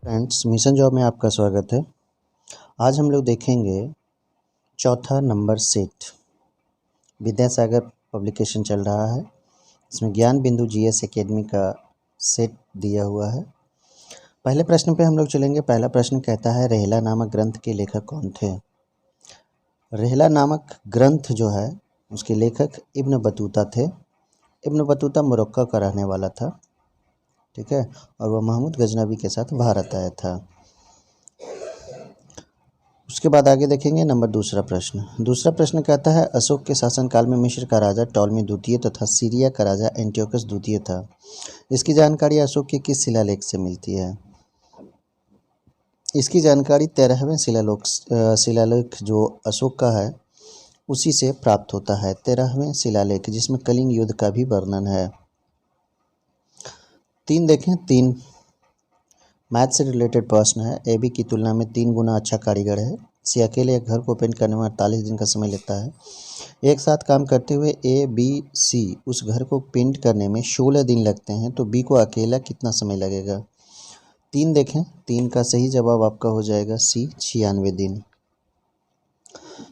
Friends, mission job में आपका स्वागत है। आज हम लोग देखेंगे चौथा नंबर सेट। विद्यासागर पब्लिकेशन चल रहा है। इसमें ज्ञान बिंदु जीएस एकेडमी का सेट दिया हुआ है। पहले प्रश्न पे हम लोग चलेंगे। पहला प्रश्न कहता है, रेहला नामक ग्रंथ के लेखक कौन थे? रेहला नामक ग्रंथ जो है उसके लेखक इब्न बतूता थे। इब्न बतूता मोरक्को का रहने वाला था, ठीक है, और वह महमूद गजनवी के साथ भारत आया था। उसके बाद आगे देखेंगे दूसरा प्रश्न कहता है, अशोक के शासनकाल में मिस्र का राजा टॉलमी द्वितीय तथा सीरिया का राजा एंटियोकस द्वितीय था। इसकी जानकारी अशोक के किस शिलालेख से मिलती है? इसकी जानकारी 13वें शिलालेख जो अशोक का है उसी से प्राप्त होता है। 13वें शिलालेख जिसमें कलिंग युद्ध का भी वर्णन है। 3 मैथ से रिलेटेड प्रश्न है। ए बी की तुलना में 3 गुना अच्छा कारीगर है। सी अकेले एक घर को पेंट करने में 48 दिन का समय लेता है। एक साथ काम करते हुए ए बी सी उस घर को पेंट करने में 16 दिन लगते हैं, तो बी को अकेला कितना समय लगेगा? 3 का सही जवाब आपका हो जाएगा सी, 96 दिन।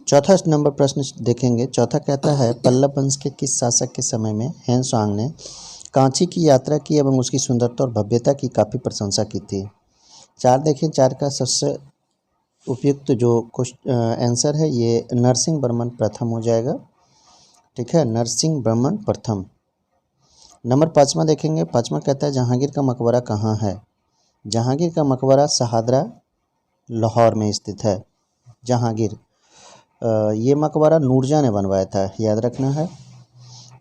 चौथा नंबर प्रश्न देखेंगे। चौथा कहता है, पल्लव वंश के किस शासक के समय में हेनसांग ने कांची की यात्रा की एवं उसकी सुंदरता और भव्यता की काफ़ी प्रशंसा की थी? 4 का सबसे उपयुक्त जो आंसर है ये नरसिंह वर्मन प्रथम हो जाएगा, ठीक है, नरसिंह वर्मन प्रथम। नंबर 5वां देखेंगे। 5वां कहता है, जहांगीर का मकबरा कहाँ है? जहांगीर का मकबरा शहादरा लाहौर में स्थित है। जहांगीर ये मकबरा नूरजहाँ ने बनवाया था, याद रखना है।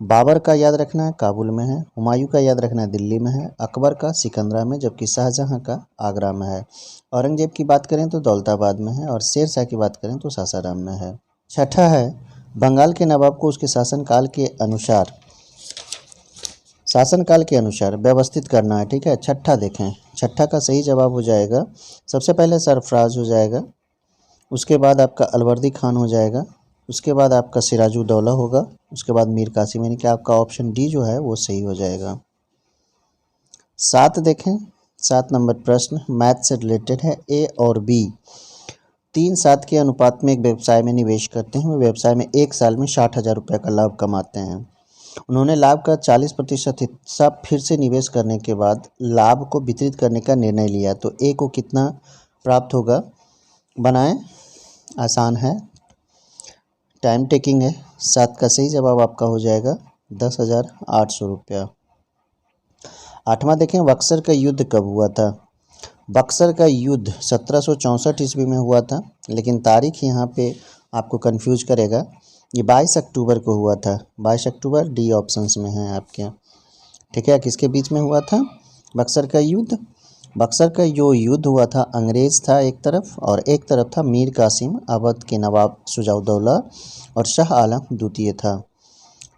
बाबर का याद रखना है, काबुल में है। हुमायूं का याद रखना है, दिल्ली में है। अकबर का सिकंदरा में, जबकि शाहजहां का आगरा में है। औरंगजेब की बात करें तो दौलताबाद में है, और शेर शाह की बात करें तो सासाराम में है। छठा है, बंगाल के नवाब को उसके शासनकाल के अनुसार व्यवस्थित करना है, ठीक है। छठा देखें, छठा का सही जवाब हो जाएगा, सबसे पहले सरफराज हो जाएगा, उसके बाद आपका अलवर्दी खान हो जाएगा, उसके बाद आपका सिराजुद्दौला होगा, उसके बाद मीर कासिम, यानी कि आपका ऑप्शन डी जो है वो सही हो जाएगा। 7 देखें। 7 नंबर प्रश्न मैथ से रिलेटेड है। ए और बी 3:7 के अनुपात में एक व्यवसाय में निवेश करते हैं। वे व्यवसाय में एक साल में 60,000 रुपये का लाभ कमाते हैं। उन्होंने लाभ का 40% हिस्सा फिर से निवेश करने के बाद लाभ को वितरित करने का निर्णय लिया, तो ए को कितना प्राप्त होगा? बनाएं, आसान है, टाइम टेकिंग है। 7 का सही जवाब आपका हो जाएगा 10,800 रुपया। 8वां देखें, बक्सर का युद्ध कब हुआ था? बक्सर का युद्ध 1764 ईस्वी में हुआ था, लेकिन तारीख यहाँ पे आपको कंफ्यूज करेगा। ये 22 अक्टूबर को हुआ था। 22 अक्टूबर डी ऑप्शंस में है आपके, ठीक है। किसके बीच में हुआ था बक्सर का युद्ध? बक्सर का जो युद्ध हुआ था, अंग्रेज़ था एक तरफ और एक तरफ था मीर कासिम, अवध के नवाब शुजाउद्दौला और शाह आलम द्वितीय था,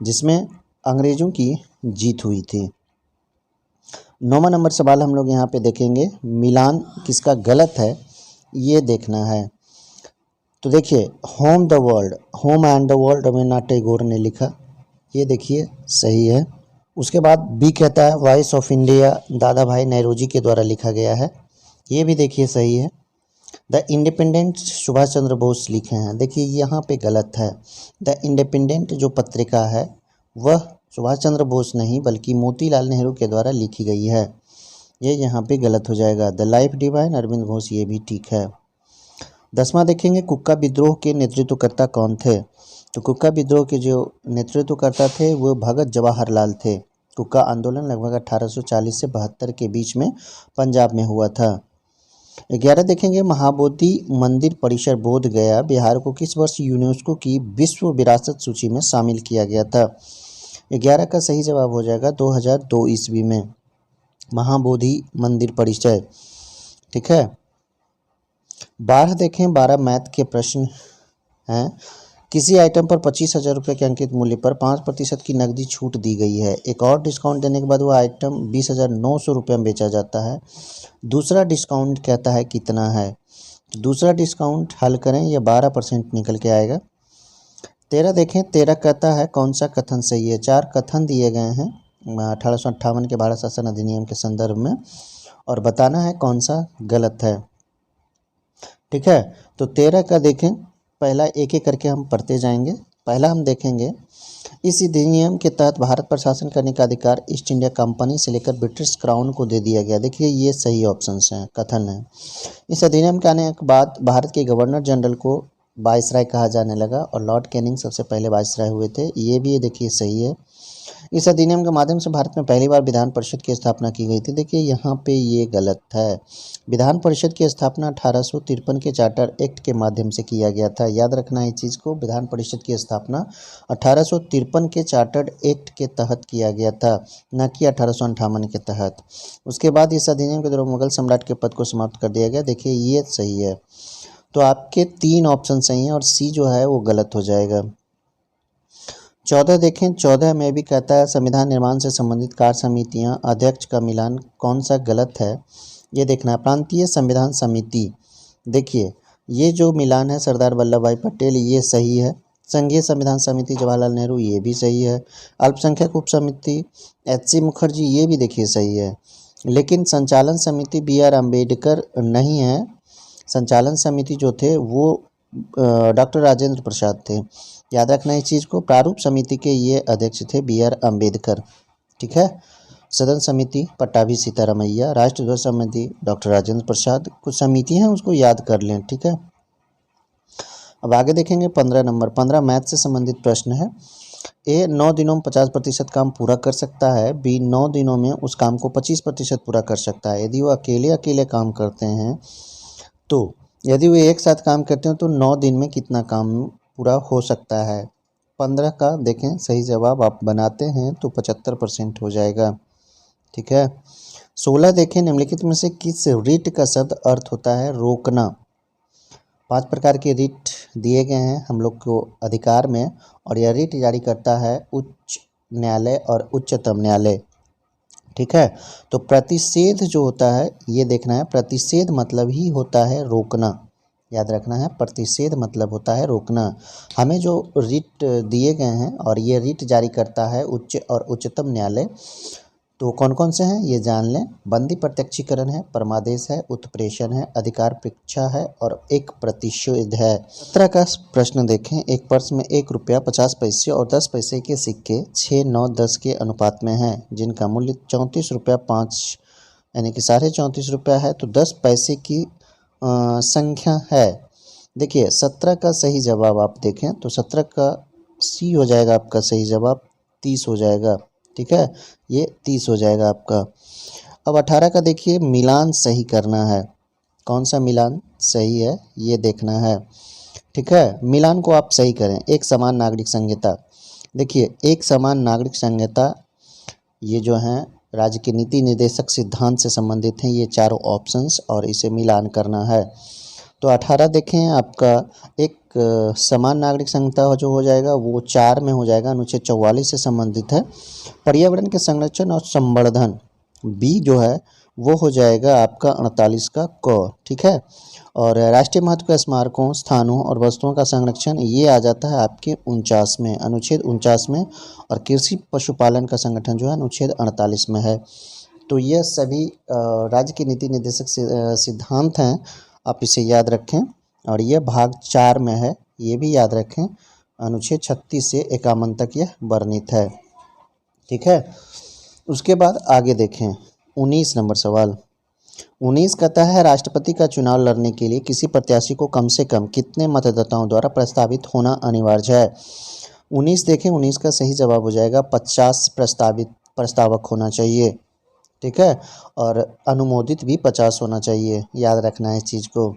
जिसमें अंग्रेज़ों की जीत हुई थी। 9वां नंबर सवाल हम लोग यहाँ पे देखेंगे, मिलान किसका गलत है ये देखना है। तो देखिए, home and the world Rabindranath Tagore ने लिखा, ये देखिए सही है। उसके बाद बी कहता है, वॉइस ऑफ इंडिया दादा भाई नौरोजी के द्वारा लिखा गया है, ये भी देखिए सही है। द इंडिपेंडेंट सुभाष चंद्र बोस लिखे हैं, देखिए यहाँ पे गलत है। द इंडिपेंडेंट जो पत्रिका है वह सुभाष चंद्र बोस नहीं बल्कि मोतीलाल नेहरू के द्वारा लिखी गई है, ये यहाँ पे गलत हो जाएगा। The life divine Aurobindo Ghosh, ये भी ठीक है। 10वां देखेंगे, कुक्का विद्रोह के नेतृत्वकर्ता कौन थे? तो कुक्का विद्रोह के जो नेतृत्वकर्ता थे वो भगत जवाहरलाल थे। कुक्का आंदोलन लगभग 1840 से 72 के बीच में पंजाब में हुआ था। 11 देखेंगे, महाबोधि मंदिर परिसर बोध गया बिहार को किस वर्ष यूनेस्को की विश्व विरासत सूची में शामिल किया गया था? 11 का सही जवाब हो जाएगा 2002 ईस्वी में, महाबोधि मंदिर परिसर, ठीक है। 12 देखें, 12 मैथ के प्रश्न हैं। किसी आइटम पर 25,000 रुपये के अंकित मूल्य पर 5% की नकदी छूट दी गई है। एक और डिस्काउंट देने के बाद वो आइटम 20,900 रुपये में बेचा जाता है। दूसरा डिस्काउंट कहता है कितना है? तो दूसरा डिस्काउंट हल करें, यह 12% निकल के आएगा। 13 देखें, 13 कहता है कौन सा कथन सही है? 4 कथन दिए गए हैं 1858 के भारत शासन अधिनियम के संदर्भ में, और बताना है कौन सा गलत है। ठीक है, तो 13 का देखें, पहला एक एक करके हम पढ़ते जाएंगे। पहला हम देखेंगे, इस अधिनियम के तहत भारत पर शासन करने का अधिकार ईस्ट इंडिया कंपनी से लेकर ब्रिटिश क्राउन को दे दिया गया। देखिए ये सही ऑप्शंस हैं, कथन है। इस अधिनियम के आने के बाद भारत के गवर्नर जनरल को वायसराय कहा जाने लगा और लॉर्ड कैनिंग सबसे पहले वायसराय हुए थे। ये भी देखिए सही है। इस अधिनियम के माध्यम से भारत में पहली बार विधान परिषद की स्थापना की गई थी। देखिए यहाँ पे ये गलत है। विधान परिषद की स्थापना 1853 के चार्टर एक्ट के माध्यम से किया गया था। याद रखना है इस चीज़ को, विधान परिषद की स्थापना 1853 के चार्टर्ड एक्ट के तहत किया गया था, न कि 1858 के तहत। उसके बाद इस अधिनियम के द्वारा मुगल सम्राट के पद को समाप्त कर दिया गया। देखिए ये सही है। तो आपके 3 ऑप्शन सही हैं और सी जो है वो गलत हो जाएगा। 14 देखें, 14 में भी कहता है संविधान निर्माण से संबंधित कार्य समितियां अध्यक्ष का मिलान कौन सा गलत है, ये देखना है। प्रांतीय संविधान समिति, देखिए ये जो मिलान है सरदार वल्लभ भाई पटेल, ये सही है। संघीय संविधान समिति जवाहरलाल नेहरू, ये भी सही है। अल्पसंख्यक उप समिति HC मुखर्जी, ये भी देखिए सही है। लेकिन संचालन समिति BR अम्बेडकर नहीं है। संचालन समिति जो थे वो डॉक्टर राजेंद्र प्रसाद थे। याद रखना इस चीज़ को। प्रारूप समिति के ये अध्यक्ष थे BR अम्बेडकर। ठीक है। सदन समिति पट्टाभी सीतारामैया, राष्ट्रध्वज समिति डॉक्टर राजेंद्र प्रसाद। कुछ समिति हैं उसको याद कर लें। ठीक है। अब आगे देखेंगे 15 नंबर। 15 मैथ से संबंधित प्रश्न है। A 9 दिनों में 50% काम पूरा कर सकता है। B 9 दिनों में उस काम को 25% पूरा कर सकता है। यदि वो अकेले अकेले काम करते हैं तो यदि वो एक साथ काम करते हैं तो 9 दिन में कितना काम पूरा हो सकता है। 15 का देखें सही जवाब आप बनाते हैं तो 75% हो जाएगा। ठीक है। 16 देखें, निम्नलिखित में से किस रिट का शब्द अर्थ होता है रोकना। 5 प्रकार के रिट दिए गए हैं हम लोग को अधिकार में, और यह रिट जारी करता है उच्च न्यायालय और उच्चतम न्यायालय। ठीक है। तो प्रतिषेध जो होता है ये देखना है, प्रतिषेध मतलब ही होता है रोकना। याद रखना है, प्रतिषेध मतलब होता है रोकना। हमें जो रिट दिए गए हैं और ये रिट जारी करता है उच्च और उच्चतम न्यायालय, तो कौन कौन से हैं ये जान लें। बंदी प्रत्यक्षीकरण है, परमादेश है, उत्प्रेषण है, अधिकार परीक्षा है और एक प्रतिषेध है। 17 का प्रश्न देखें। एक पर्स में 1 रुपया 50 पैसे और 10 पैसे के सिक्के 6, 9, 10 के अनुपात में हैं, जिनका मूल्य 34 रुपया 5 यानी कि 34.5 रुपया है। तो 10 पैसे की संख्या है। देखिए 17 का सही जवाब आप देखें तो 17 का C हो जाएगा आपका सही जवाब, 30 हो जाएगा। ठीक है, ये 30 हो जाएगा आपका। अब 18 का देखिए, मिलान सही करना है। कौन सा मिलान सही है ये देखना है। ठीक है, मिलान को आप सही करें। एक समान नागरिक संहिता, देखिए एक समान नागरिक संहिता ये जो हैं राज्य के नीति निर्देशक सिद्धांत से संबंधित हैं ये चारों ऑप्शंस, और इसे मिलान करना है। तो 18 देखें आपका एक समान नागरिक संहिता जो हो जाएगा वो 4 में हो जाएगा, अनुच्छेद 44 से संबंधित है। पर्यावरण के संरक्षण और संवर्धन B जो है वो हो जाएगा आपका 48 का क। ठीक है। और राष्ट्रीय महत्व के स्मारकों, स्थानों और वस्तुओं का संरक्षण ये आ जाता है आपके 49 में, अनुच्छेद 49 में। और कृषि पशुपालन का संगठन जो है अनुच्छेद 48 में है। तो ये सभी राज्य की नीति निर्देशक सिद्धांत हैं, आप इसे याद रखें। और यह भाग 4 में है, ये भी याद रखें। अनुच्छेद 36 से 51 तक यह वर्णित है। ठीक है। उसके बाद आगे देखें 19 नंबर सवाल। 19 कहता है राष्ट्रपति का चुनाव लड़ने के लिए किसी प्रत्याशी को कम से कम कितने मतदाताओं द्वारा प्रस्तावित होना अनिवार्य है। 19 देखें, 19 का सही जवाब हो जाएगा 50 प्रस्तावक होना चाहिए। ठीक है। और अनुमोदित भी 50 होना चाहिए, याद रखना है इस चीज़ को।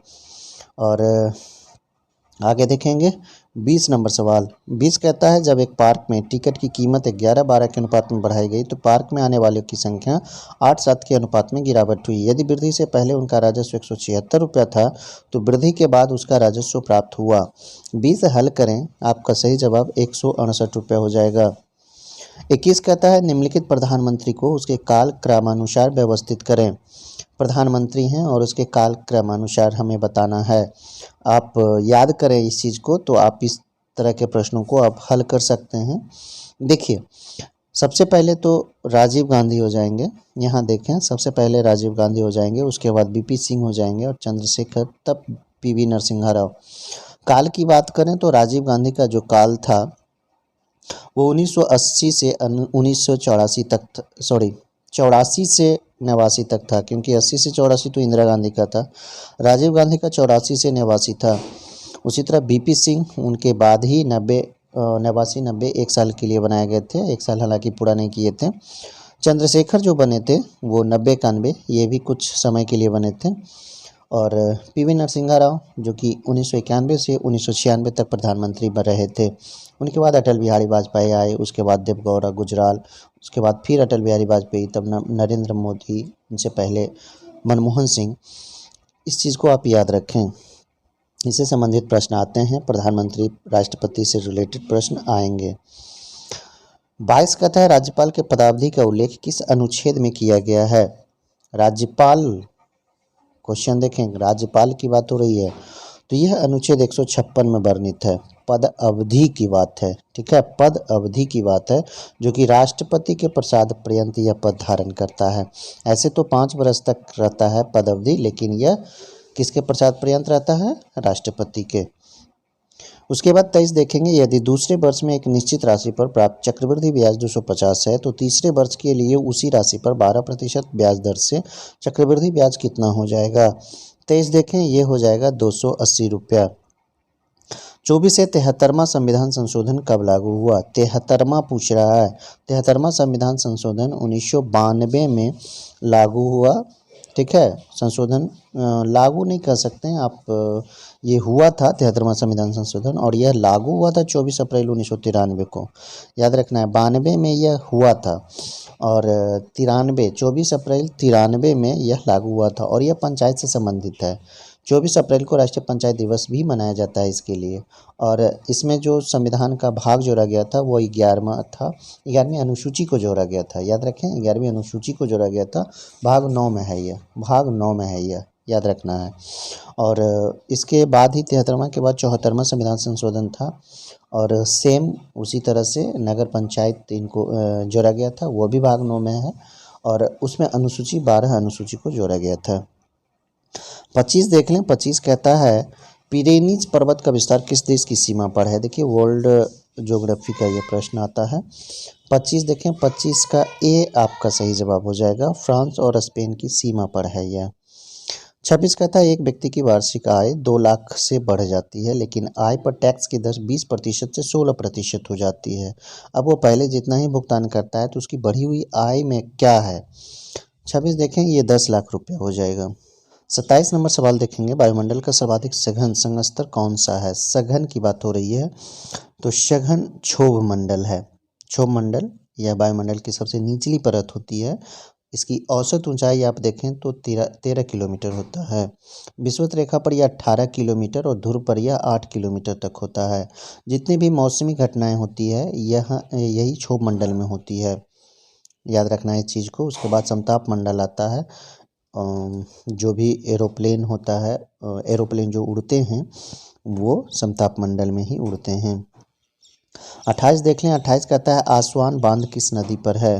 और आगे देखेंगे 20 नंबर सवाल। 20 कहता है जब एक पार्क में टिकट की कीमत 11-12 के अनुपात में बढ़ाई गई तो पार्क में आने वालों की संख्या 8-7 के अनुपात में गिरावट हुई। यदि वृद्धि से पहले उनका राजस्व 176 रुपया था तो वृद्धि के बाद उसका राजस्व प्राप्त हुआ। 20 हल करें, आपका सही जवाब 168 रुपया हो जाएगा। 21 कहता है निम्नलिखित प्रधानमंत्री को उसके काल क्रमानुसार व्यवस्थित करें। प्रधानमंत्री हैं और उसके काल क्रमानुसार हमें बताना है। आप याद करें इस चीज़ को तो आप इस तरह के प्रश्नों को आप हल कर सकते हैं। देखिए सबसे पहले तो राजीव गांधी हो जाएंगे, यहाँ देखें सबसे पहले राजीव गांधी हो जाएंगे, उसके बाद बीपी सिंह हो जाएंगे और चंद्रशेखर, तब पीवी नरसिम्हा राव। काल की बात करें तो राजीव गांधी का जो काल था वो 1980 से 1984 तक, सॉरी 84 से 89 तक था, क्योंकि 80 से 84 तो इंदिरा गांधी का था। राजीव गांधी का 84 से 89 था। उसी तरह बीपी सिंह उनके बाद ही 89 एक साल के लिए बनाए गए थे, एक साल हालांकि पूरा नहीं किए थे। चंद्रशेखर जो बने थे वो 90-91 ये भी कुछ समय के लिए बने थे। और पीवी नरसिम्हा राव जो कि 1991 से 1996 तक प्रधानमंत्री रहे थे। उनके बाद अटल बिहारी वाजपेयी आए, उसके बाद देवगौड़ा गुजराल, उसके बाद फिर अटल बिहारी वाजपेयी, तब नरेंद्र मोदी, उनसे पहले मनमोहन सिंह। इस चीज़ को आप याद रखें, इससे संबंधित प्रश्न आते हैं, प्रधानमंत्री राष्ट्रपति से रिलेटेड प्रश्न आएंगे। 22 कहता है राज्यपाल के पदावधि का उल्लेख किस अनुच्छेद में किया गया है। राज्यपाल, क्वेश्चन देखें, राज्यपाल की बात हो रही है तो यह अनुच्छेद 156 में वर्णित है। पद अवधि की बात है, ठीक है, पद अवधि की बात है, जो कि राष्ट्रपति के प्रसाद पर्यंत यह पद धारण करता है। ऐसे तो 5 वर्ष तक रहता है पद अवधि, लेकिन यह किसके प्रसाद पर्यंत रहता है, राष्ट्रपति के। उसके बाद 23 देखेंगे, यदि दूसरे वर्ष में एक निश्चित राशि पर प्राप्त चक्रवृद्धि ब्याज 250 है तो तीसरे वर्ष के लिए उसी राशि पर 12% ब्याज दर से चक्रवृद्धि ब्याज कितना हो जाएगा। 23 देखें, ये हो जाएगा 280 रुपया। 24 से 73वां संविधान संशोधन कब लागू हुआ। 73वां पूछ रहा है, 73वां संविधान संशोधन 1992 में लागू हुआ, ठीक है। संशोधन लागू नहीं कर सकते हैं आप, ये हुआ था 73वां संविधान संशोधन, और यह लागू हुआ था 24 अप्रैल 1993 को, याद रखना है। 92 में यह हुआ था और 24 अप्रैल 93 में यह लागू हुआ था, और यह पंचायत से संबंधित है। 24 अप्रैल को राष्ट्रीय पंचायत दिवस भी मनाया जाता है इसके लिए। और इसमें जो संविधान का भाग जोड़ा गया था वो 11वां था, 11वीं अनुसूची को जोड़ा गया था, याद रखें 11वीं अनुसूची को जोड़ा गया था। भाग 9 में है यह, भाग 9 में है यह, याद रखना है। और इसके बाद ही 73वां के बाद 74वां संविधान संशोधन था, और सेम उसी तरह से नगर पंचायत इनको जोड़ा गया था, वो भी भाग 9 में है, और उसमें अनुसूची 12 अनुसूची को जोड़ा गया था। 25 देख लें, 25 कहता है पिरेनीज पर्वत का विस्तार किस देश की सीमा पर है। देखिए वर्ल्ड ज्योग्राफी का ये प्रश्न आता है। 25 देखें, 25 का ए आपका सही जवाब हो जाएगा, फ्रांस और स्पेन की सीमा पर है यह। 26 कहता है एक व्यक्ति की वार्षिक आय 2 लाख से बढ़ जाती है, लेकिन आय पर टैक्स की दर 20% से 16% हो जाती है। अब वो पहले जितना ही भुगतान करता है तो उसकी बढ़ी हुई आय में क्या है। 26 देखें, ये 10 लाख रुपये हो जाएगा। 27 नंबर सवाल देखेंगे, वायुमंडल का सर्वाधिक सघन संस्तर कौन सा है। सघन की बात हो रही है तो सघन क्षोभ मंडल है। क्षोभ मंडल यह वायुमंडल की सबसे निचली परत होती है। इसकी औसत ऊंचाई आप देखें तो 13 किलोमीटर होता है। विषुवत रेखा पर यह 18 किलोमीटर और ध्रुव पर यह 8 किलोमीटर तक होता है। जितनी भी मौसमी घटनाएं होती है यही क्षोभ मंडल में होती है, याद रखना है इस चीज़ को। उसके बाद समताप मंडल आता है, जो भी एरोप्लेन होता है, एरोप्लेन जो उड़ते हैं वो समताप मंडल में ही उड़ते हैं। 28 देख लें, 28 कहता है आसवान बांध किस नदी पर है।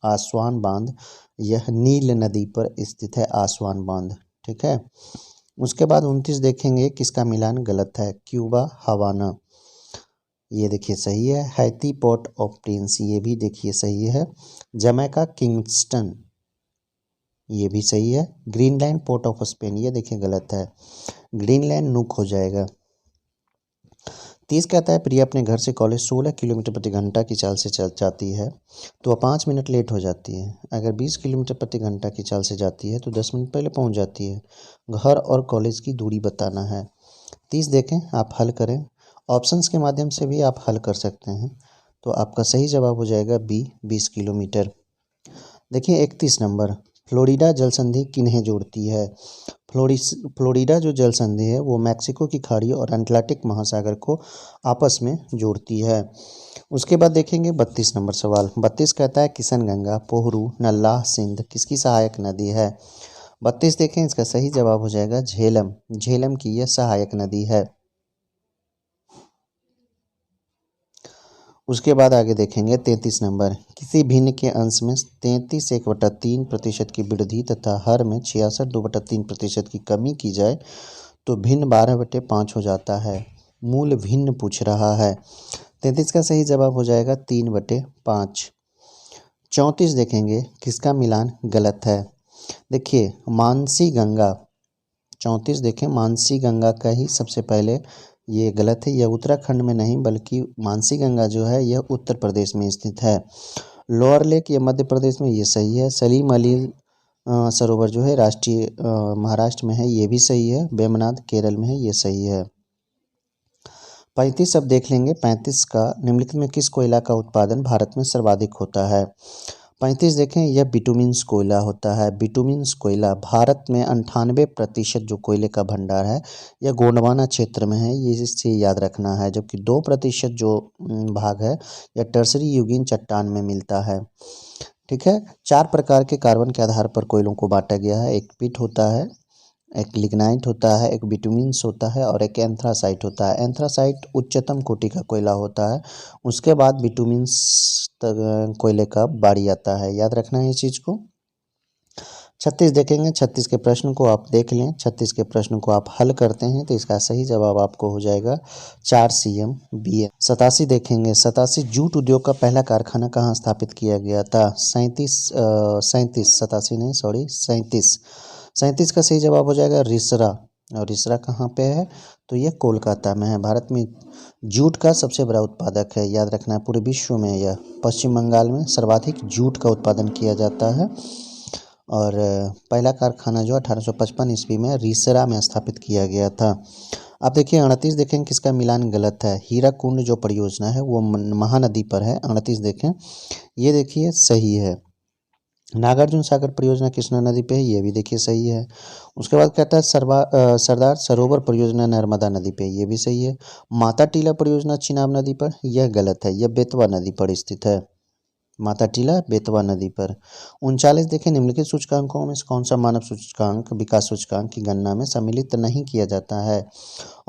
आसवान बांध यह नील नदी पर स्थित है, आसवान बांध, ठीक है। उसके बाद 29 देखेंगे, किसका मिलान गलत है। क्यूबा हवाना, ये देखिए सही है। हैती पोर्ट ऑफ प्रिंस, ये भी देखिए सही है। जमैका किंगस्टन, ये भी सही है। ग्रीनलैंड पोर्ट ऑफ स्पेन, ये देखिए गलत है, ग्रीनलैंड नुक हो जाएगा। 30 कहता है प्रिया अपने घर से कॉलेज 16 किलोमीटर प्रति घंटा की चाल से चल जाती है तो वह 5 मिनट लेट हो जाती है। अगर 20 किलोमीटर प्रति घंटा की चाल से जाती है तो 10 मिनट पहले पहुंच जाती है। घर और कॉलेज की दूरी बताना है। 30 देखें, आप हल करें, ऑप्शंस के माध्यम से भी आप हल कर सकते हैं। तो आपका सही जवाब हो जाएगा बी, 20 किलोमीटर। देखिए 31 नंबर, फ्लोरिडा जल संधि किन्हें जोड़ती है। फ्लोरिडा जो जल संधि है वो मैक्सिको की खाड़ी और अटलांटिक महासागर को आपस में जोड़ती है। उसके बाद देखेंगे 32 नंबर सवाल। 32 कहता है किशनगंगा, पोहरू, नल्लाह, सिंध किसकी सहायक नदी है। 32 देखें, इसका सही जवाब हो जाएगा झेलम, झेलम की यह सहायक नदी है। उसके बाद आगे देखेंगे 33 नंबर, किसी भिन्न के अंश में 33 1/3% की वृद्धि तथा हर में 66 2/3% की कमी की जाए तो भिन्न 12/5 हो जाता है। मूल भिन्न पूछ रहा है। 33 का सही जवाब हो जाएगा 3/5। 34 देखेंगे, किसका मिलान गलत है। देखिए मानसी गंगा, 34 देखें मानसी गंगा का ही सबसे पहले ये गलत है। यह उत्तराखंड में नहीं बल्कि मानसी गंगा जो है यह उत्तर प्रदेश में स्थित है। लोअर लेक ये मध्य प्रदेश में, ये सही है। सलीम अली सरोवर जो है राष्ट्रीय महाराष्ट्र में है, ये भी सही है। वेमनाथ केरल में है, ये सही है। 35 अब देख लेंगे। 35 का निम्नलिखित में किस कोयला का उत्पादन भारत में सर्वाधिक होता है। 35 देखें, यह बिटुमिन्स कोयला होता है। बिटुमिन्स कोयला भारत में 98% जो कोयले का भंडार है यह गोंडवाना क्षेत्र में है, ये इससे याद रखना है। जबकि 2% जो भाग है यह टर्सरी युगीन चट्टान में मिलता है। ठीक है। 4 प्रकार के कार्बन के आधार पर कोयलों को बांटा गया है। एक पिट होता है, एक लिग्नाइट होता है, एक बिटुमिन्स होता है और एक एंथ्रासाइट होता है। एंथ्रासाइट उच्चतम कोटि का कोयला होता है, उसके बाद बिटुमिन्स कोयले का बारी आता है, याद रखना है इस चीज़ को। 36 देखेंगे, 36 के प्रश्न को आप देख लें। 36 के प्रश्न को आप हल करते हैं तो इसका सही जवाब आपको हो जाएगा 4 CM BM। 87 देखेंगे, 87 जूट उद्योग का पहला कारखाना कहाँ स्थापित किया गया था। 37 का सही जवाब हो जाएगा रिसरा। और रिसरा कहाँ पे है, तो ये कोलकाता में है। भारत में जूट का सबसे बड़ा उत्पादक है, याद रखना है। पूरे विश्व में यह पश्चिम बंगाल में सर्वाधिक जूट का उत्पादन किया जाता है। और पहला कारखाना जो 1855 ईस्वी में रिसरा में स्थापित किया गया था। अब देखिए 38 देखें, किसका मिलान गलत है। हीराकुंड जो परियोजना है वो महानदी पर है। 38 देखें, ये देखिए सही है। नागार्जुन सागर परियोजना कृष्णा नदी पे है, ये भी देखिए सही है। उसके बाद कहता है सरदार सरोवर परियोजना नर्मदा नदी पे, ये भी सही है। माता टीला परियोजना चिनाब नदी पर, यह गलत है, यह बेतवा नदी पर स्थित है। माता टीला बेतवा नदी पर। 39 देखें, निम्नलिखित सूचकांकों में से कौन सा मानव सूचकांक विकास सूचकांक की गणना में सम्मिलित नहीं किया जाता है।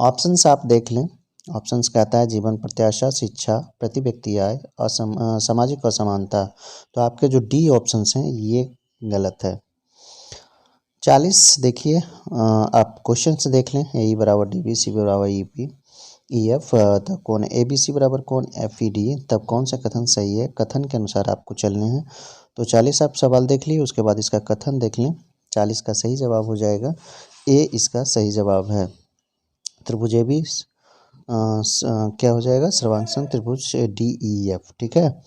ऑप्शंस आप देख लें। ऑप्शंस कहता है जीवन प्रत्याशा, शिक्षा, प्रति व्यक्ति आय, सामाजिक असमानता। तो आपके जो डी ऑप्शंस हैं ये गलत है। 40 देखिए, आप क्वेश्चन से देख लें। ए बराबर DB, सी बराबर EP, EF, तब कौन ABC बराबर कौन FED, तब कौन सा कथन सही है। कथन के अनुसार आपको चलने हैं। तो 40 आप सवाल देख लिए, उसके बाद इसका कथन देख लें। 40 का सही जवाब हो जाएगा A, इसका सही जवाब है। त्रिभुज AB क्या हो जाएगा, सर्वांगसम त्रिभुज DEF। ठीक है।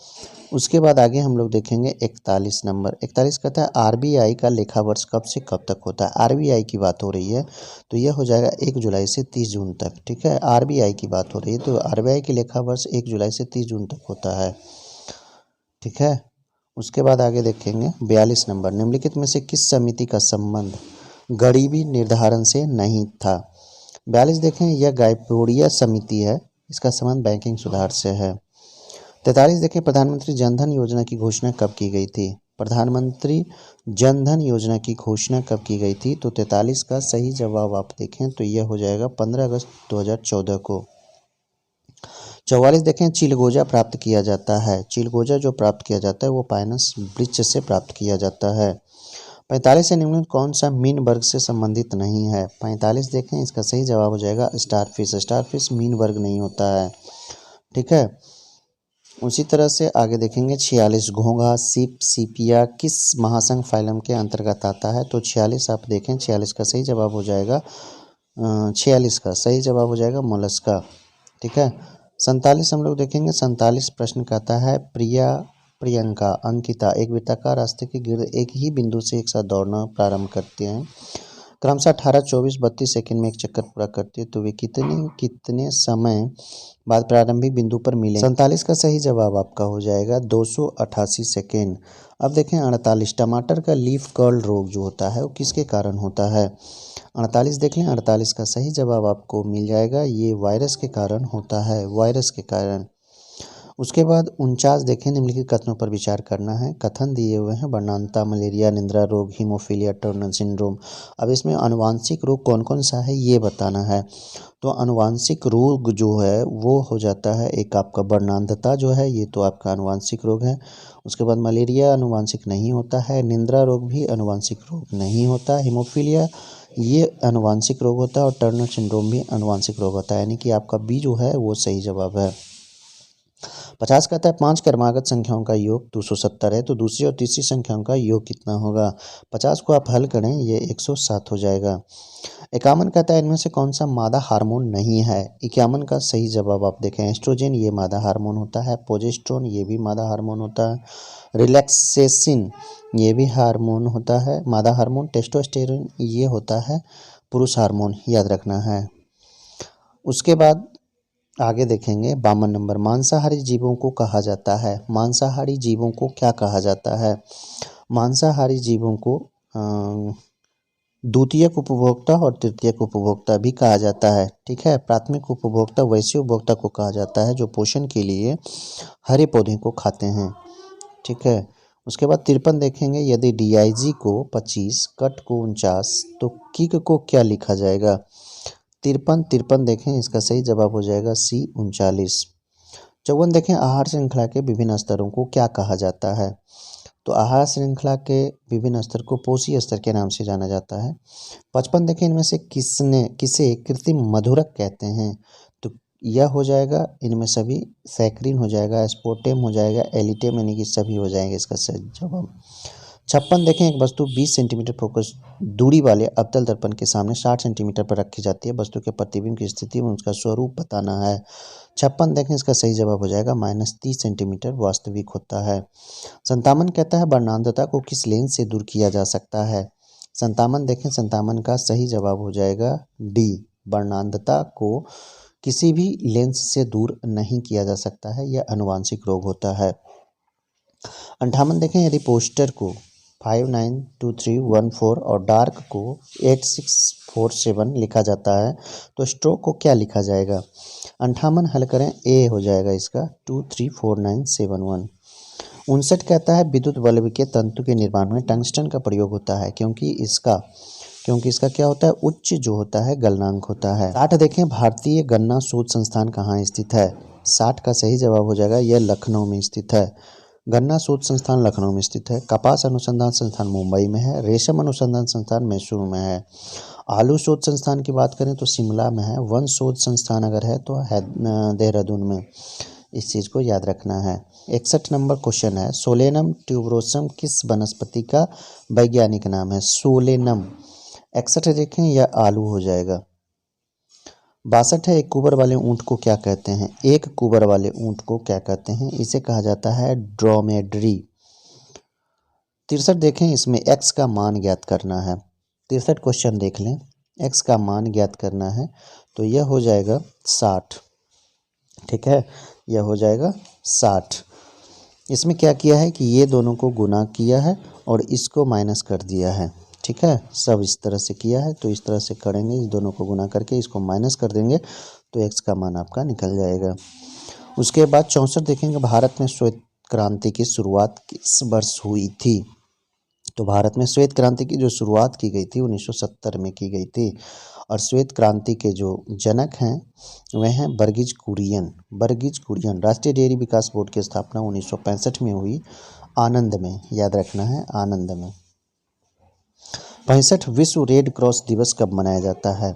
उसके बाद आगे हम लोग देखेंगे 41 नंबर। 41 कहता है RBI का लेखा वर्ष कब से कब तक होता है। RBI की बात हो रही है तो यह हो जाएगा 1 जुलाई से 30 जून तक। ठीक है, RBI की बात हो रही है तो RBI की लेखा वर्ष 1 जुलाई से 30 जून तक होता है। ठीक है। उसके बाद आगे देखेंगे 42 नंबर, निम्नलिखित में से किस समिति का संबंध गरीबी निर्धारण से नहीं था। 42 देखें, यह गाइपोरिया समिति है, इसका संबंध बैंकिंग सुधार से है। 43 देखें, प्रधानमंत्री जनधन योजना की घोषणा कब की गई थी। प्रधानमंत्री जनधन योजना की घोषणा कब की गई थी, तो 43 का सही जवाब आप देखें तो यह हो जाएगा 15 अगस्त 2014 को। 44 देखें, चिलगोजा प्राप्त किया जाता है। चिलगोजा जो प्राप्त किया जाता है वो पाइनस वृक्ष से प्राप्त किया जाता है। 45 से निम्नलिखित कौन सा मीन वर्ग से संबंधित नहीं है। 45 देखें, इसका सही जवाब हो जाएगा स्टारफिश। स्टारफिश मीन वर्ग नहीं होता है। ठीक है। उसी तरह से आगे देखेंगे 46, घोंघा, सीप, सीपिया किस महासंघ फाइलम के अंतर्गत आता है। तो 46 आप देखें, 46 का सही जवाब हो जाएगा 46 का सही जवाब हो जाएगा मोलस्का। ठीक है। 47 हम लोग देखेंगे। 47 प्रश्न कहता है प्रिया, प्रियंका, अंकिता एक वृत्ताकार रास्ते के गिर्द एक ही बिंदु से एक साथ दौड़ना प्रारंभ करते हैं। क्रमशः 18, 24, 32 सेकंड में एक चक्कर पूरा करते हैं तो वे कितने समय बाद प्रारंभिक बिंदु पर मिले। 47 का सही जवाब आपका हो जाएगा 288 सेकेंड। अब देखें 48, टमाटर का लीफ कर्ल रोग जो होता है वो किसके कारण होता है। 48 देख लें। 48 का सही जवाब आपको मिल जाएगा, ये वायरस के कारण होता है, वायरस के कारण। उसके बाद 49 देखें, निम्नलिखित कथनों पर विचार करना है। कथन दिए हुए हैं वर्णांता, मलेरिया, निद्रा रोग, हीमोफीलिया, टर्नर सिंड्रोम। अब इसमें आनुवांशिक रोग कौन कौन सा है ये बताना है। तो आनुवांशिक रोग जो है वो हो जाता है, एक आपका वर्णांधता जो है ये तो आपका आनुवांशिक रोग है। उसके बाद मलेरिया आनुवांशिक नहीं होता है, निद्रा रोग भी आनुवांशिक रोग नहीं होता, हीमोफीलिया ये आनुवांशिक रोग होता है और टर्नर सिंड्रोम भी आनुवांशिक रोग होता है, यानी कि आपका बी जो है वो सही जवाब है। 50 कहता है 5 क्रमागत संख्याओं का योग 270 है, तो दूसरी और तीसरी संख्याओं का योग कितना होगा। 50 को आप हल करें, ये 107 हो जाएगा। 51 कहता है इनमें से कौन सा मादा हार्मोन नहीं है। 51 का सही जवाब आप देखें, एस्ट्रोजन ये मादा हार्मोन होता है, प्रोजेस्टेरोन ये भी मादा हार्मोन होता है, रिलैक्सेसिन ये भी हार्मोन होता है मादा हार्मोन, टेस्टोस्टेरोन ये होता है पुरुष हार्मोन, याद रखना है। उसके बाद आगे देखेंगे 52 नंबर, मांसाहारी जीवों को कहा जाता है। मांसाहारी जीवों को क्या कहा जाता है। मांसाहारी जीवों को द्वितीयक उपभोक्ता और तृतीयक उपभोक्ता भी कहा जाता है, ठीक है। प्राथमिक उपभोक्ता वैसे उपभोक्ता को कहा जाता है जो पोषण के लिए हरे पौधे को खाते हैं, ठीक है। उसके बाद 53 देखेंगे, यदि DIG को 25, कट को 49 तो किक को क्या लिखा जाएगा। 53 देखें, इसका सही जवाब हो जाएगा C 39। 54 देखें, आहार श्रृंखला के विभिन्न स्तरों को क्या कहा जाता है। तो आहार श्रृंखला के विभिन्न स्तर को पोषी स्तर के नाम से जाना जाता है। 55 देखें, इनमें से किसे कृत्रिम मधुरक कहते हैं। तो यह हो जाएगा, इनमें सभी सैकरीन हो जाएगा, एस्पोर्टेम हो जाएगा, एलिटेम यानी कि सभी हो जाएंगे इसका सही जवाब। 56 देखें, एक वस्तु 20 सेंटीमीटर फोकस दूरी वाले अवतल दर्पण के सामने 60 सेंटीमीटर पर रखी जाती है। वस्तु के प्रतिबिंब की स्थिति में उसका स्वरूप बताना है। 56 देखें, इसका सही जवाब हो जाएगा -30 सेंटीमीटर वास्तविक होता है। 57 कहता है वर्णांधता को किस लेंस से दूर किया जा सकता है। 57 देखें, 57 का सही जवाब हो जाएगा D, वर्णांधता को किसी भी लेंस से दूर नहीं किया जा सकता है, यह आनुवांशिक रोग होता है। 58 देखें, यदि पोस्टर को 592314 और डार्क को 8647 लिखा जाता है तो स्ट्रोक को क्या लिखा जाएगा। 58 हल करें, A हो जाएगा इसका 234971। 59 कहता है विद्युत बल्ब के तंतु के निर्माण में टंगस्टन का प्रयोग होता है क्योंकि इसका क्या होता है, उच्च जो होता है गलनांक होता है। 60 देखें, भारतीय गन्ना शोध संस्थान कहाँ स्थित है। 60 का सही जवाब हो जाएगा, यह लखनऊ में स्थित है। गन्ना शोध संस्थान लखनऊ में स्थित है। कपास अनुसंधान संस्थान मुंबई में है। रेशम अनुसंधान संस्थान मैसूर में है। आलू शोध संस्थान की बात करें तो शिमला में है। वन शोध संस्थान अगर है तो है देहरादून में, इस चीज़ को याद रखना है। 61 नंबर क्वेश्चन है, सोलेनम ट्यूबरोसम किस वनस्पति का वैज्ञानिक नाम है। सोलेनम। 61 देखें, यह आलू हो जाएगा। 62 है, एक कुबर वाले ऊँट को क्या कहते हैं। एक कुबर वाले ऊँट को क्या कहते हैं, इसे कहा जाता है ड्रोमेडरी। 63 देखें, इसमें x का मान ज्ञात करना है। 63 क्वेश्चन देख लें, x का मान ज्ञात करना है तो यह हो जाएगा 60, ठीक है, यह हो जाएगा 60। इसमें क्या किया है कि ये दोनों को गुना किया है और इसको माइनस कर दिया है, ठीक है, सब इस तरह से किया है तो इस तरह से करेंगे, इस दोनों को गुना करके इसको माइनस कर देंगे तो x का मान आपका निकल जाएगा। उसके बाद 64 देखेंगे, भारत में श्वेत क्रांति की शुरुआत किस वर्ष हुई थी। तो भारत में श्वेत क्रांति की जो शुरुआत की गई थी 1970 में की गई थी और श्वेत क्रांति के जो जनक हैं वह हैं वर्गीज कुरियन। राष्ट्रीय डेयरी विकास बोर्ड की स्थापना 1965 में हुई, आनंद में, याद रखना है आनंद में। 65 विश्व रेड क्रॉस दिवस कब मनाया जाता है।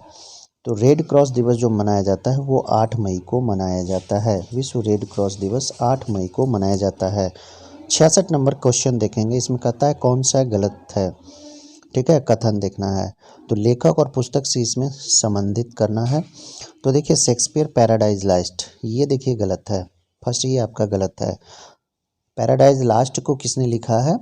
तो रेड क्रॉस दिवस जो मनाया जाता है वो 8 मई को मनाया जाता है। विश्व रेड क्रॉस दिवस 8 मई को मनाया जाता है। 66 नंबर क्वेश्चन देखेंगे, इसमें कहता है कौन सा गलत है, ठीक है, कथन देखना है। तो लेखक और पुस्तक से इसमें संबंधित करना है। तो देखिए शेक्सपियर पैराडाइज लास्ट, ये देखिए गलत है, फर्स्ट ये आपका गलत है। पैराडाइज लास्ट को किसने लिखा है,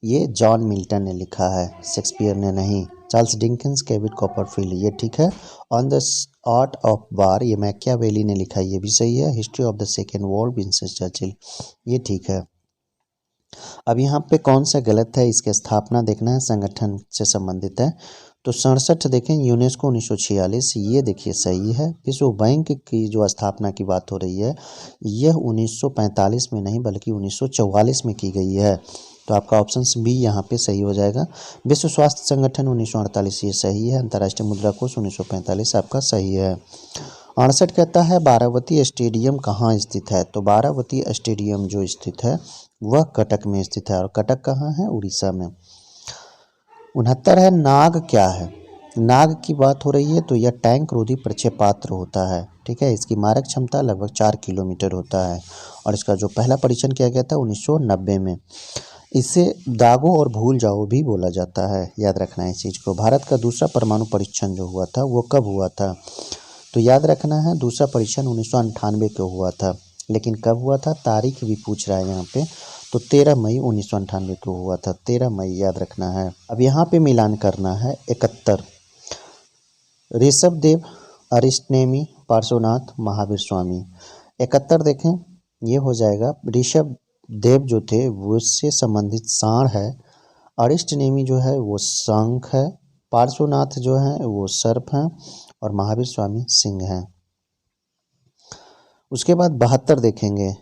ये जॉन मिल्टन ने लिखा है, शेक्सपियर ने नहीं। चार्ल्स डिकेंस, डेविड कॉपरफील्ड, ये ठीक है। On the art of war, ये मैकियावेली ने लिखा है, ये भी सही है। History of the second world, Winston Churchill, ये ठीक है। अब यहाँ पे कौन सा गलत है, इसकी स्थापना देखना है, संगठन से संबंधित है। तो 67 देखें यूनेस्को 1946, ये देखिए सही है। विश्व बैंक की जो स्थापना की बात हो रही है यह 1945 में नहीं बल्कि 1944 में की गई है। तो आपका ऑप्शन बी यहाँ पे सही हो जाएगा। विश्व स्वास्थ्य संगठन 1948, ये सही है। अंतर्राष्ट्रीय मुद्रा कोष 1945 आपका सही है। 68 कहता है बारावती स्टेडियम कहाँ स्थित है। तो बारावती स्टेडियम जो स्थित है वह कटक में स्थित है, और कटक कहाँ है, उड़ीसा में। 69 है नाग क्या है। नाग की बात हो रही है तो यह टैंक रोधी प्रक्षेपास्त्र होता है, ठीक है। इसकी मारक क्षमता लगभग 4 किलोमीटर होता है, और इसका जो पहला परीक्षण किया गया था 1990 में। इसे दागो और भूल जाओ भी बोला जाता है, याद रखना है इस चीज़ को। भारत का दूसरा परमाणु परीक्षण जो हुआ था वो कब हुआ था। तो याद रखना है दूसरा परीक्षण 1998 को हुआ था, लेकिन कब हुआ था तारीख भी पूछ रहा है यहाँ पे। तो 13 मई 1998 को हुआ था, 13 मई याद रखना है। अब यहाँ पे मिलान करना है। 71 ऋषभ देव, अरिष्टनेमी, पार्श्वनाथ, महावीर स्वामी। 71 देखें ये हो जाएगा। ऋषभ देव जो थे वो उससे संबंधित साण है, अरिष्टनेमी जो है वो शंख है, पार्श्वनाथ जो है वो सर्प हैं, और महावीर स्वामी सिंह हैं। उसके बाद 72 देखेंगे।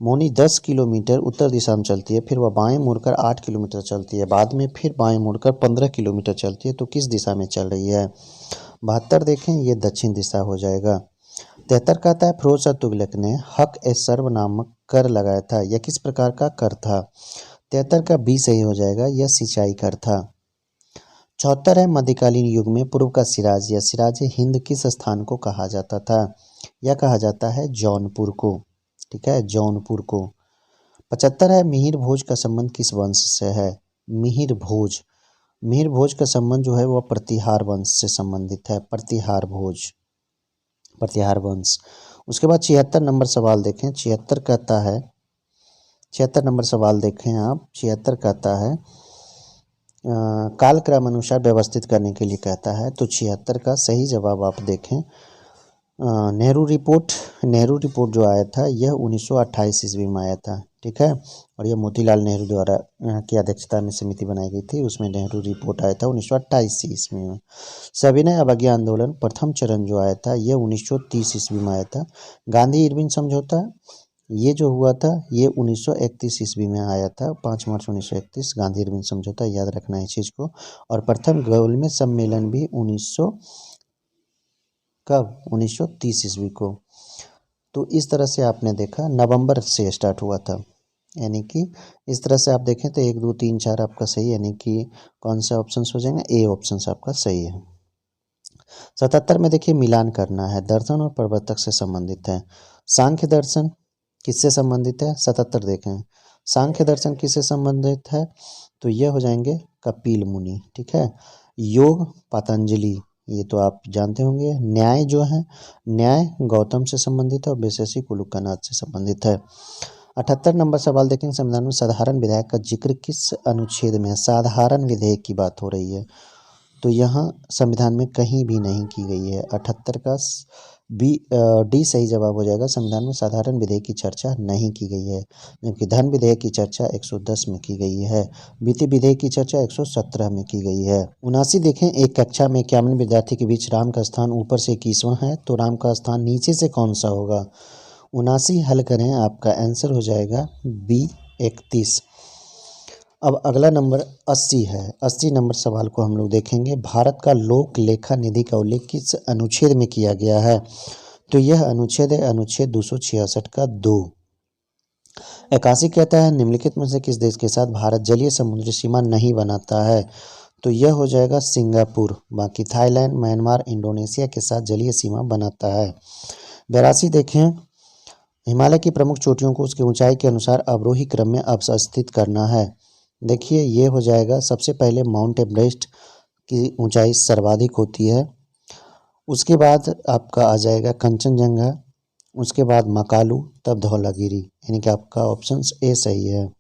मोनी 10 किलोमीटर उत्तर दिशा में चलती है, फिर वह बाएं मुड़कर 8 किलोमीटर चलती है, बाद में फिर बाएं मुड़कर 15 किलोमीटर चलती है। तो किस दिशा में चल रही है। 72 देखें ये दक्षिण दिशा हो जाएगा। 73 कहता है फिरोज शाह तुगलक ने हक ए सर्व नामक कर लगाया था, यह किस प्रकार का कर था। 73 का बी सही हो जाएगा, यह सिंचाई कर था। 74 है मध्यकालीन युग में पूर्व का सिराज या सिराज हिंद किस स्थान को कहा जाता था। यह कहा जाता है जौनपुर को, ठीक है, जौनपुर को। 75 है मिहिर भोज का संबंध किस वंश से है। मिहिर भोज, मिहिर भोज का संबंध जो है वह प्रतिहार वंश से संबंधित है, प्रतिहार भोज, प्रतिहार वंश। उसके बाद 76 नंबर सवाल देखें। 76 कहता है, 76 नंबर सवाल देखें आप। 76 कहता है कालक्रम अनुसार व्यवस्थित करने के लिए कहता है। तो 76 का सही जवाब आप देखें नेहरू रिपोर्ट। नेहरू रिपोर्ट जो आया था यह 1928 ईस्वी में आया था, ठीक है, और यह मोतीलाल नेहरू द्वारा की अध्यक्षता में समिति बनाई गई थी, उसमें नेहरू रिपोर्ट आया था 1928 ईस्वी में। सविनय अवज्ञा आंदोलन प्रथम चरण जो आया था यह 1930 ईस्वी में आया था। गांधी इरविन समझौता ये जो हुआ था ये 1931 ईस्वी में आया था, 5 मार्च 1931 गांधी इरविन समझौता, याद रखना है इस चीज़ को। और प्रथम गोलमेज सम्मेलन भी 1930 ईस्वी को। तो इस तरह से आपने देखा नवंबर से स्टार्ट हुआ था, यानी कि इस तरह से आप देखें तो 1 2 3 4 आपका सही, यानी कि कौन सा ऑप्शन हो जाएगा, ए ऑप्शन आपका सही है। 77 में देखिए मिलान करना है, दर्शन और प्रवर्तक से संबंधित है। सांख्य दर्शन किससे संबंधित है। 77 देखें सांख्य दर्शन किससे संबंधित है, तो यह हो जाएंगे कपिल मुनि, ठीक है। योग पतंजलि, ये तो आप जानते होंगे। न्याय जो है न्याय गौतम से संबंधित है, और वैशेषिक उलूकनाथ से संबंधित है। 78 नंबर सवाल देखेंगे संविधान में साधारण विधेयक का जिक्र किस अनुच्छेद में है। साधारण विधेयक की बात हो रही है, तो यहाँ संविधान में कहीं भी नहीं की गई है। 78 का डी सही जवाब हो जाएगा। संविधान में साधारण विधेयक की चर्चा नहीं की गई है, जबकि धन विधेयक की चर्चा 110 में की गई है। वित्तीय विधेयक की चर्चा 117 में की गई है। 79 देखें एक कक्षा में 51 विद्यार्थी के बीच राम का स्थान ऊपर से 21वां है, तो राम का स्थान नीचे से कौन सा होगा। 79 हल करें, आपका आंसर हो जाएगा बी 31। अब अगला नंबर 80 है। 80 नंबर सवाल को हम लोग देखेंगे। भारत का लोक लेखा निधि का उल्लेख किस अनुच्छेद में किया गया है, तो यह अनुच्छेद है अनुच्छेद 266 का 2। 81 कहता है निम्नलिखित में से किस देश के साथ भारत जलीय समुद्री सीमा नहीं बनाता है, तो यह हो जाएगा सिंगापुर। बाकी थाईलैंड, म्यांमार, इंडोनेशिया के साथ जलीय सीमा बनाता है। 82 देखें हिमालय की प्रमुख चोटियों को उसकी ऊंचाई के अनुसार अवरोही क्रम में अवस्थित करना है। देखिए ये हो जाएगा, सबसे पहले माउंट एवरेस्ट की ऊंचाई सर्वाधिक होती है, उसके बाद आपका आ जाएगा कंचनजंगा, उसके बाद मकालू, तब धौलागिरी, यानी कि आपका ऑप्शन ए सही है।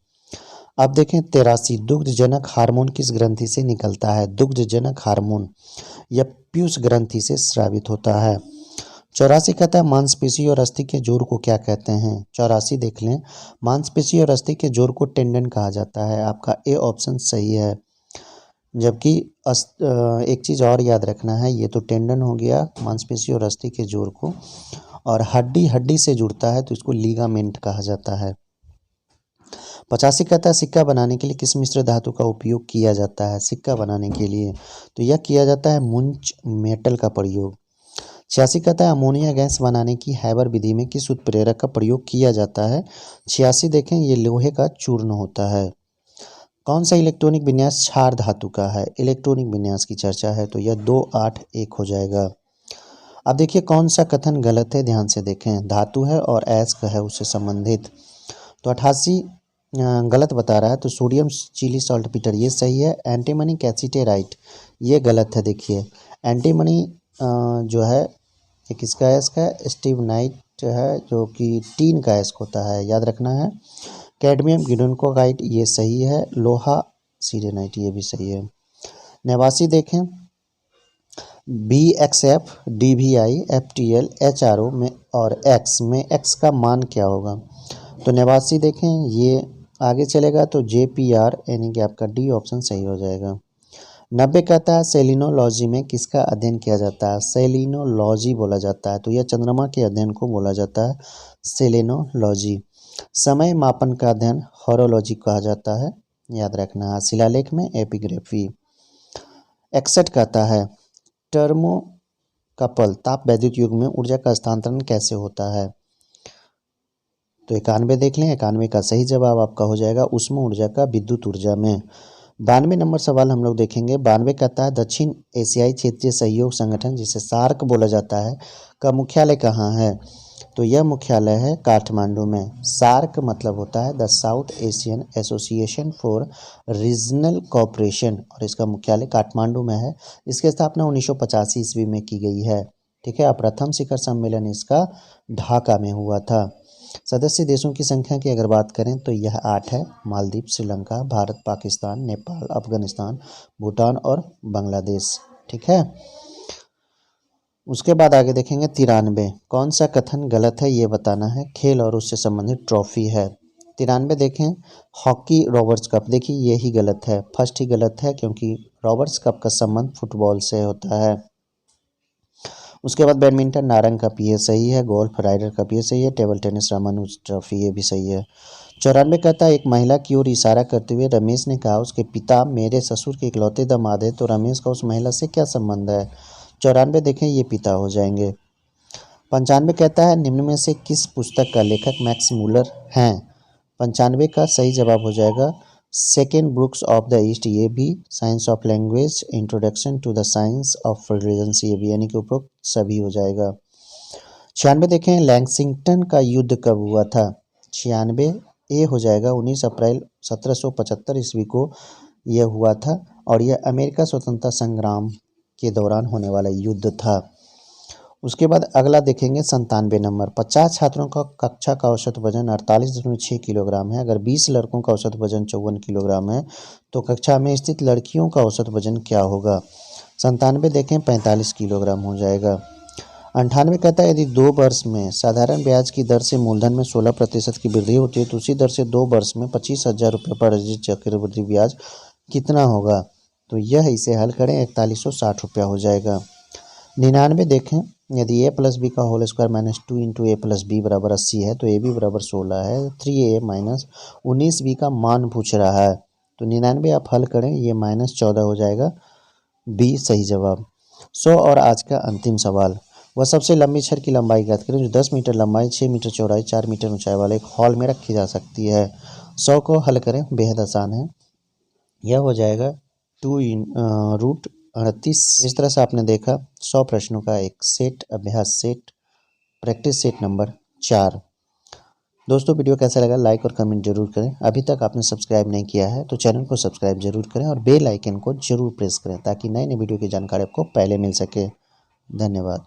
अब देखें 83 दुग्धजनक हार्मोन किस ग्रंथि से निकलता है। दुग्धजनक हार्मोन यह पीयूष ग्रंथि से स्रावित होता है। 84 कहता है मांसपेशी और अस्थि के जोड़ को क्या कहते हैं। 84 देख लें, मांसपेशी और अस्थि के जोड़ को टेंडन कहा जाता है, आपका ए ऑप्शन सही है। जबकि एक चीज़ और याद रखना है, ये तो टेंडन हो गया मांसपेशी और अस्थि के जोड़ को, और हड्डी हड्डी से जुड़ता है तो इसको लीगामेंट कहा जाता है। 85 कहता है सिक्का बनाने के लिए किस मिश्र धातु का उपयोग किया जाता है। सिक्का बनाने के लिए तो यह किया जाता है मुंच मेटल का प्रयोग। 86 कहता है अमोनिया गैस बनाने की हैबर विधि में किस उत्प्रेरक का प्रयोग किया जाता है। 86 देखें, ये लोहे का चूर्ण होता है। कौन सा इलेक्ट्रॉनिक विन्यास क्षार धातु का है। इलेक्ट्रॉनिक विन्यास की चर्चा है तो यह 281 हो जाएगा। अब देखिए कौन सा कथन गलत है, ध्यान से देखें। धातु है और अयस्क है उससे संबंधित, तो 88 गलत बता रहा है। तो सोडियम चिली सॉल्टपीटर ये सही है। एंटीमनी कैसिटेराइट ये गलत है। देखिए एंटीमनी जो है ये किसका अयस्क है, स्टिवनाइट है, जो कि टीन का अयस्क होता है, याद रखना है। कैडमियम गिडोनकोगाइट ये सही है। लोहा सीरेनाइट ये भी सही है। 89 देखें, BXF DVI FTL HRO में और X में X का मान क्या होगा। तो 89 देखें, ये आगे चलेगा तो JPR यानी कि आपका डी ऑप्शन सही हो जाएगा। 90 कहता है सेलिनोलॉजी में किसका अध्ययन किया जाता है। सेलिनोलॉजी बोला जाता है तो यह चंद्रमा के अध्ययन को बोला जाता है सेलेनोलॉजी। समय मापन का अध्ययन हॉरोलॉजी कहा जाता है, याद रखना है। शिलालेख में एपिग्राफी। 61 कहता है टर्मोकपल ताप वैद्युत युग में ऊर्जा का हस्तांतरण कैसे होता है। तो 91 देख लें, 91 का सही जवाब आपका हो जाएगा उष्म ऊर्जा का विद्युत ऊर्जा में। 92 नंबर सवाल हम लोग देखेंगे। 92 कहता है दक्षिण एशियाई क्षेत्रीय सहयोग संगठन जिसे सार्क बोला जाता है का मुख्यालय कहाँ है। तो यह मुख्यालय है काठमांडू में। सार्क मतलब होता है the south Asian association for regional cooperation, और इसका मुख्यालय काठमांडू में है। इसकी स्थापना 1985 ईस्वी में की गई है। ठीक है, प्रथम शिखर सम्मेलन इसका ढाका में हुआ था। सदस्य देशों की संख्या की अगर बात करें तो यह 8 है। मालदीव, श्रीलंका, भारत, पाकिस्तान, नेपाल, अफगानिस्तान, भूटान और बांग्लादेश। ठीक है, उसके बाद आगे देखेंगे 93। कौन सा कथन गलत है ये बताना है। खेल और उससे संबंधित ट्रॉफी है। 93 देखें, हॉकी रॉबर्ट्स कप, देखिए यही गलत है, फर्स्ट ही गलत है क्योंकि रॉबर्ट्स कप का संबंध फुटबॉल से होता है। उसके बाद बैडमिंटन नारंग कप ये सही है। गोल्फ राइडर कप ये सही है। टेबल टेनिस रामानुज ट्रॉफी ये भी सही है। 94 कहता है एक महिला की ओर इशारा करते हुए रमेश ने कहा उसके पिता मेरे ससुर के इकलौते दामाद है, तो रमेश का उस महिला से क्या संबंध है। 94 देखें, ये पिता हो जाएंगे। 95 कहता है निम्न में से किस पुस्तक का लेखक मैक्स मूलर हैं। 95 का सही जवाब हो जाएगा second books of the east, ये भी। Science of language, introduction to the science of religion, ये भी, यानी कि उपरोक्त सभी हो जाएगा। 96 देखें लैंगसिंगटन का युद्ध कब हुआ था। 96 ए हो जाएगा 19 अप्रैल 1775 ईस्वी को यह हुआ था, और यह अमेरिका स्वतंत्रता संग्राम के दौरान होने वाला युद्ध था। उसके बाद अगला देखेंगे 97 नंबर। 50 छात्रों का कक्षा का औसत वजन 48.6 किलोग्राम है। अगर 20 लड़कों का औसत वजन 54 किलोग्राम है तो कक्षा में स्थित लड़कियों का औसत वजन क्या होगा। 97 देखें 45 किलोग्राम हो जाएगा। 98 कहता है यदि 2 वर्ष में साधारण ब्याज की दर से मूलधन में 16% की वृद्धि होती है तो उसी दर से 2 वर्ष में 25,000 रुपये पर अर्जित चक्रवृद्धि ब्याज कितना होगा। तो यह इसे हल करें 4160 रुपया हो जाएगा। 99 देखें यदि a प्लस बी का होल स्क्वायर माइनस 2 इंटू ए प्लस बी बराबर 80 है तो ए बी बराबर 16 है। 3a माइनस 19b का मान पूछ रहा है, तो 99 आप हल करें, ये -14 हो जाएगा, बी सही जवाब। 100 और आज का अंतिम सवाल, वह सबसे लंबी छड़ की लंबाई ज्ञात करें जो 10 मीटर लंबाई, 6 मीटर चौड़ाई, 4 मीटर ऊंचाई वाले एक हॉल में रखी जा सकती है। 100 को हल करें, बेहद आसान है, यह हो जाएगा 2√38। इस तरह से आपने देखा 100 प्रश्नों का एक सेट, अभ्यास सेट, प्रैक्टिस सेट नंबर 4। दोस्तों वीडियो कैसा लगा लाइक और कमेंट जरूर करें। अभी तक आपने सब्सक्राइब नहीं किया है तो चैनल को सब्सक्राइब जरूर करें और बेल आइकन को जरूर प्रेस करें ताकि नए नए वीडियो की जानकारी आपको पहले मिल सके। धन्यवाद।